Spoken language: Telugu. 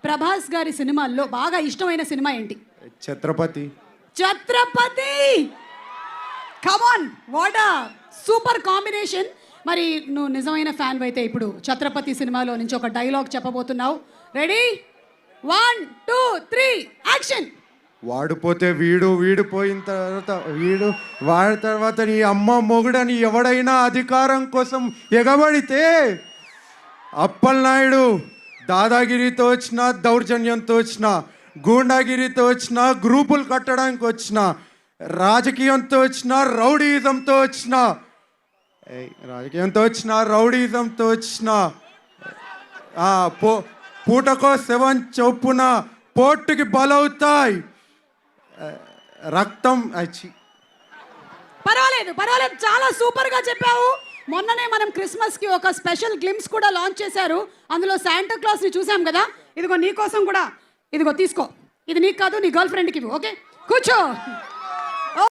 ప్రభాస్ గారి సినిమాల్లో బాగా ఇష్టమైన సినిమా ఏంటి? ఛత్రపతి. ఛత్రపతి, కమాన్, వాట్ అ సూపర్ కాంబినేషన్. మరి నువ్వు నిజమైన ఫ్యాన్ అయితే ఇప్పుడు ఛత్రపతి సినిమాలో నుంచి ఒక డైలాగ్ చెప్పబోతున్నావు. రెడీ? 1 2 3 యాక్షన్. వాడిపోతే వీడు, వీడిపోయిన తర్వాత వీడు, వాడి తర్వాత నీ అమ్మ మొగుడని ఎవడైనా అధికారం కోసం ఎగబడితే అప్పలనాయుడు దాదాగిరితో వచ్చిన, దౌర్జన్యంతో వచ్చిన, గూండాగిరితో వచ్చిన, గ్రూపులు కట్టడానికి వచ్చిన, రాజకీయంతో వచ్చిన, రౌడీయిజంతో వచ్చిన, రౌడీయిజంతో వచ్చిన, పూటకో 7 చొప్పున పోర్టుకి బలవుతాయి. రక్తం పర్వాలేదు, చాలా సూపర్గా చెప్పావు. మొన్ననే మనం క్రిస్మస్కి ఒక స్పెషల్ గ్లిమ్స్ కూడా లాంచ్ చేశారు. అందులో శాంటా క్లాస్ని చూసాం కదా. ఇదిగో నీ కోసం కూడా, ఇదిగో తీసుకో. ఇది నీకు కాదు, నీ గర్ల్ ఫ్రెండ్కి. ఓకే, కూర్చో.